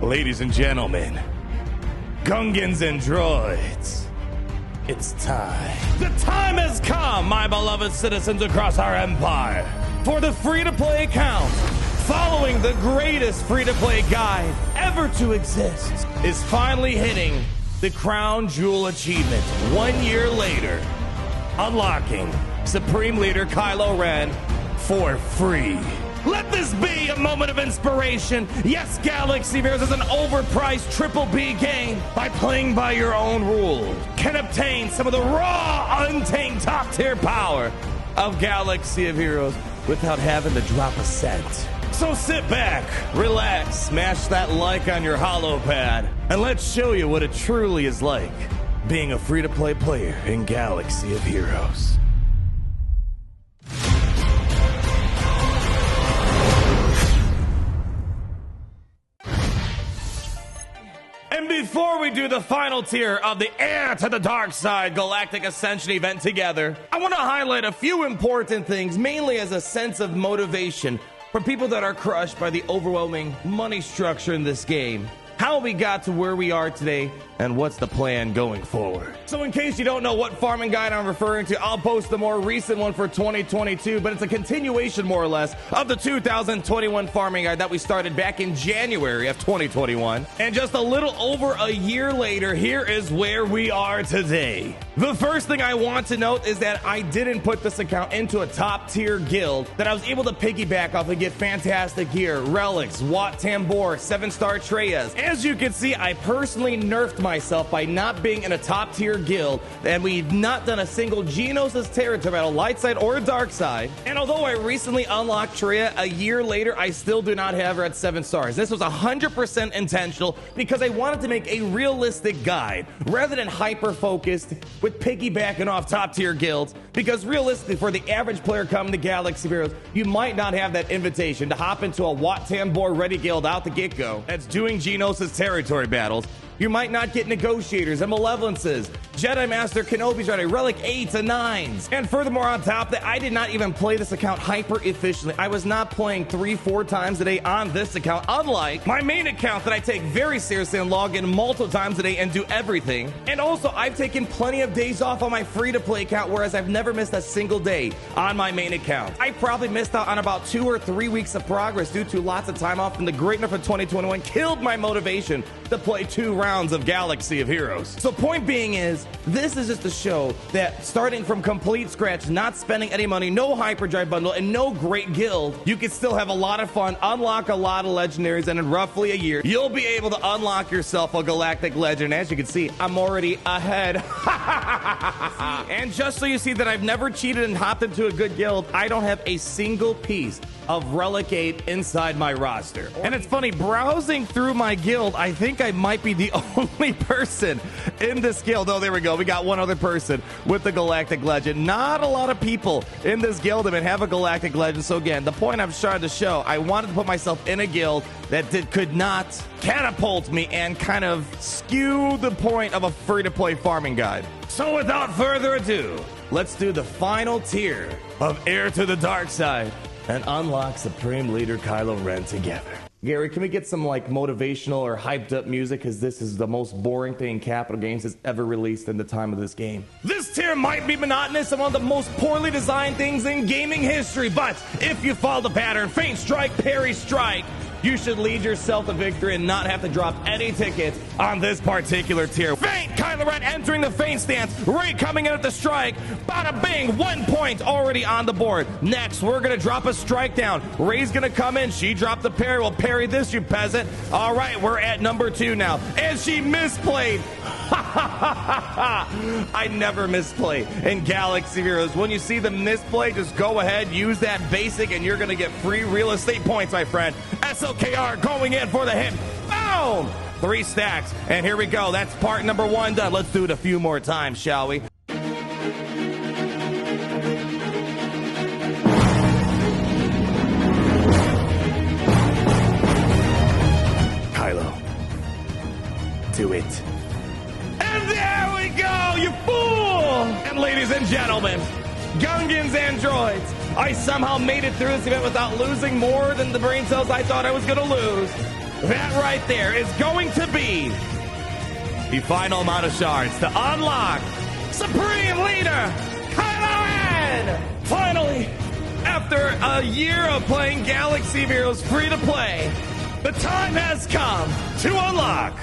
Ladies and gentlemen, Gungans and droids, it's time. The time has come, my beloved citizens across our empire, for the free-to-play account following the greatest free-to-play guide ever to exist is finally hitting the Crown Jewel achievement 1 year later, unlocking Supreme Leader Kylo Ren for free. Let this be a moment of inspiration. Yes, Galaxy Heroes is an overpriced triple B game. By playing by your own rules, can obtain some of the raw, untamed top-tier power of Galaxy of Heroes without having to drop a cent. So sit back, relax, smash that like on your holopad, and let's show you what it truly is like being a free-to-play player in Galaxy of Heroes. And before we do the final tier of the Heir to the Dark Side Galactic Ascension event together, I want to highlight a few important things, mainly as a sense of motivation for people that are crushed by the overwhelming money structure in this game, how we got to where we are today, and what's the plan going forward. So in case you don't know what farming guide I'm referring to, I'll post the more recent one for 2022, but it's a continuation more or less of the 2021 farming guide that we started back in January of 2021. And just a little over a year later, here is where we are today. The first thing I want to note is that I didn't put this account into a top tier guild that I was able to piggyback off and get fantastic gear, relics, Wat Tambor, 7-star Treyas. As you can see, I personally nerfed myself by not being in a top tier guild, and we've not done a single Geonosis territory battle, light side or dark side. And although I recently unlocked Treya, a year later I still do not have her at 7 stars. This was 100% intentional because I wanted to make a realistic guide rather than hyper focused with piggybacking off top tier guilds, because realistically for the average player coming to Galaxy Heroes, you might not have that invitation to hop into a Wat Tambor ready guild out the get-go that's doing Geonosis territory battles. You might not get negotiators and malevolences, Jedi Master, Kenobi's ready, relic 8s and 9s. And furthermore, on top of that, I did not even play this account hyper efficiently. I was not playing 3-4 times a day on this account, unlike my main account that I take very seriously and log in multiple times a day and do everything. And also, I've taken plenty of days off on my free-to-play account, whereas I've never missed a single day on my main account. I probably missed out on about 2 or 3 weeks of progress due to lots of time off, and the great enough of 2021 killed my motivation to play 2 rounds of Galaxy of Heroes. So point being is, this is just to show that starting from complete scratch, not spending any money, no hyperdrive bundle, and no great guild, you can still have a lot of fun, unlock a lot of legendaries, and in roughly a year, you'll be able to unlock yourself a Galactic Legend. As you can see, I'm already ahead. And just so you see that I've never cheated and hopped into a good guild, I don't have a single piece of Relic 8 inside my roster. And it's funny, browsing through my guild, I think I might be the only person in this guild. Oh, there we go. We got one other person with the Galactic Legend. Not a lot of people in this guild even have a Galactic Legend. So again, the point I'm trying to show, I wanted to put myself in a guild that could not catapult me and kind of skew the point of a free-to-play farming guide. So without further ado, let's do the final tier of Heir to the Dark Side and unlock Supreme Leader Kylo Ren together. Gary, can we get some like motivational or hyped up music, because this is the most boring thing Capital Games has ever released in the time of this game. This tier might be monotonous and one of the most poorly designed things in gaming history, but if you follow the pattern, feint strike, parry strike, you should lead yourself to victory and not have to drop any tickets on this particular tier. Feint! Kylo Ren entering the feint stance. Rey coming in at the strike. Bada bing! 1 point already on the board. Next, we're going to drop a strike down. Rey's going to come in. She dropped the parry. We'll parry this, you peasant. All right, we're at number 2 now. And she misplayed. I never misplay in Galaxy Heroes. When you see the misplay, just go ahead, use that basic, and you're going to get free real estate points, my friend. SWGoH going in for the hit. Boom! 3 stacks. And here we go. That's part number 1 done. Let's do it a few more times, shall we? Kylo. Do it. And there we go, you fool! And ladies and gentlemen, Gungans and droids, I somehow made it through this event without losing more than the brain cells I thought I was going to lose. That right there is going to be the final amount of shards to unlock Supreme Leader Kylo Ren! Finally, after a year of playing Galaxy of Heroes free-to-play, the time has come to unlock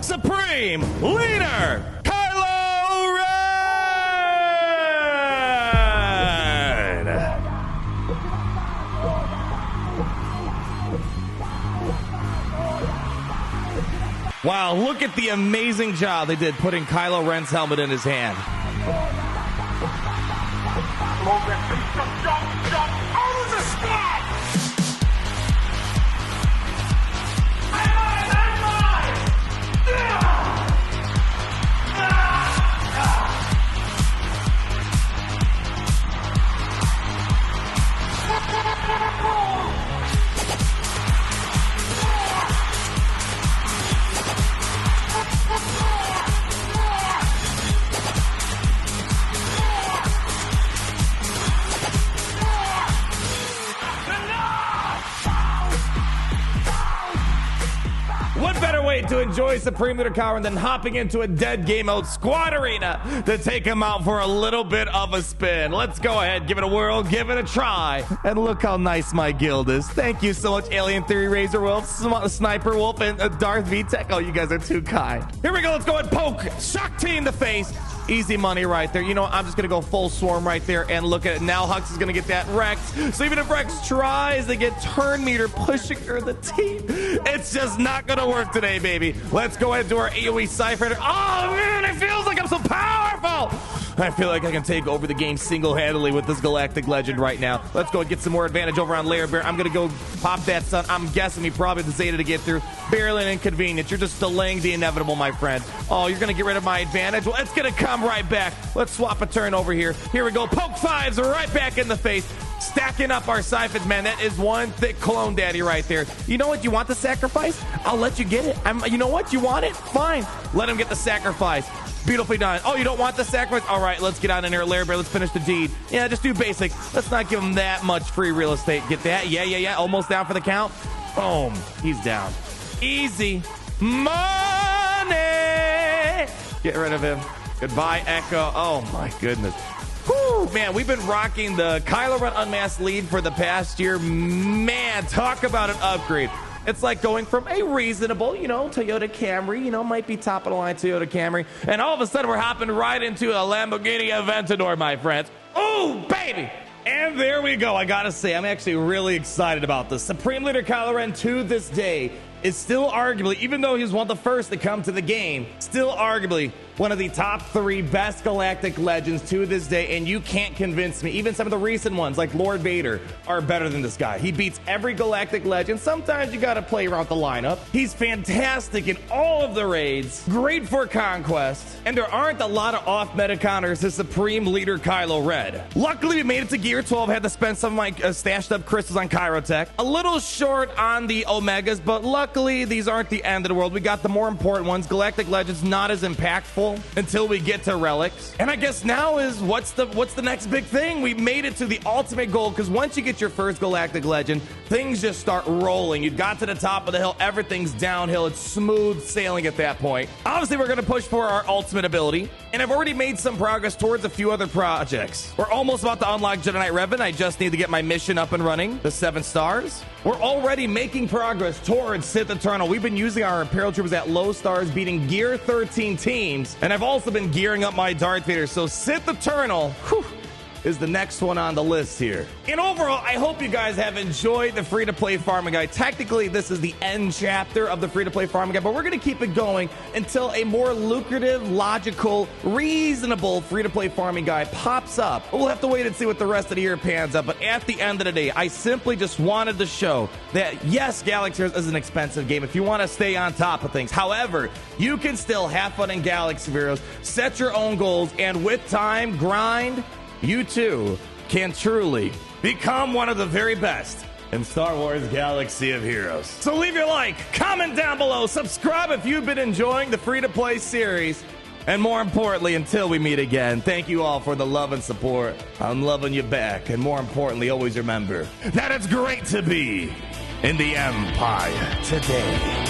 Supreme Leader Kylo Ren! Wow, look at the amazing job they did putting Kylo Ren's helmet in his hand. To enjoy Supreme Leader Kylo Ren than hopping into a dead game mode squad arena to take him out for a little bit of a spin. Let's go ahead, give it a whirl, give it a try. And look how nice my guild is. Thank you so much, Alien Theory, Razor Wolf, Sniper Wolf, and Darth VTech. Oh, you guys are too kind. Here we go. Let's go and poke Shock T in the face. Easy money right there. You know, I'm just going to go full swarm right there and look at it. Now Hux is going to get that Rex. So even if Rex tries to get turn meter pushing her the team, it's just not going to work today, baby. Let's go ahead and do our AoE Cypher. Oh, man, it feels like I'm so powerful. I feel like I can take over the game single-handedly with this Galactic Legend right now. Let's go and get some more advantage over on Lair Bear. I'm going to go pop that stun. I'm guessing he probably has the Zeta to get through. Barely an inconvenience. You're just delaying the inevitable, my friend. Oh, you're going to get rid of my advantage? Well, it's going to come right back. Let's swap a turn over here. Here we go. Poke fives right back in the face. Stacking up our siphons, man. That is one thick clone daddy right there. You know what? You want the sacrifice? I'll let you get it. You know what? You want it? Fine. Let him get the sacrifice. Beautifully done. Oh, you don't want the sacrifice? All right, let's get on in here, Lair Bear. Let's finish the deed. Yeah, just do basic. Let's not give him that much free real estate. Get that? Yeah. Almost down for the count. Boom. He's down. Easy money. Get rid of him. Goodbye, Echo. Oh, my goodness. Whew, man, we've been rocking the Kylo Ren Unmasked lead for the past year. Man, talk about an upgrade. It's like going from a reasonable, Toyota Camry, might be top of the line Toyota Camry, and all of a sudden we're hopping right into a Lamborghini Aventador, my friends. Oh, baby! And there we go. I gotta say, I'm actually really excited about this. Supreme Leader Kylo Ren to this day is still arguably, even though he was one of the first to come to the game, still arguably one of the top 3 best Galactic Legends to this day, and you can't convince me. Even some of the recent ones, like Lord Vader, are better than this guy. He beats every Galactic Legend. Sometimes you gotta play around the lineup. He's fantastic in all of the raids, great for Conquest, and there aren't a lot of off-meta counters to Supreme Leader Kylo Ren. Luckily, we made it to Gear 12, had to spend some of my stashed up crystals on Kyrotech. A little short on the Omegas, but luckily, these aren't the end of the world. We got the more important ones. Galactic Legends not as impactful until we get to relics. And I guess now is what's the next big thing? We made it to the ultimate goal, because once you get your first Galactic Legend, things just start rolling. You got to the top of the hill, everything's downhill. It's smooth sailing at that point. Obviously, we're going to push for our ultimate ability, and I've already made some progress towards a few other projects. We're almost about to unlock Jedi Knight Revan. I just need to get my mission up and running, the 7 stars. We're already making progress towards Sith Eternal. We've been using our Imperial Troopers at low stars, beating Gear 13 teams, and I've also been gearing up my Darth Vader. So Sith Eternal, whew, is the next one on the list here. And overall, I hope you guys have enjoyed the free-to-play farming guide. Technically, this is the end chapter of the free-to-play farming guide, but we're going to keep it going until a more lucrative, logical, reasonable free-to-play farming guide pops up. We'll have to wait and see what the rest of the year pans up, but at the end of the day, I simply just wanted to show that, yes, Galaxy Heroes is an expensive game if you want to stay on top of things. However, you can still have fun in Galaxy Heroes, set your own goals, and with time, grind, you too can truly become one of the very best in Star Wars Galaxy of Heroes. So leave your like, comment down below, subscribe if you've been enjoying the free-to-play series, and more importantly, until we meet again, thank you all for the love and support. I'm loving you back, and more importantly, always remember that it's great to be in the Empire today.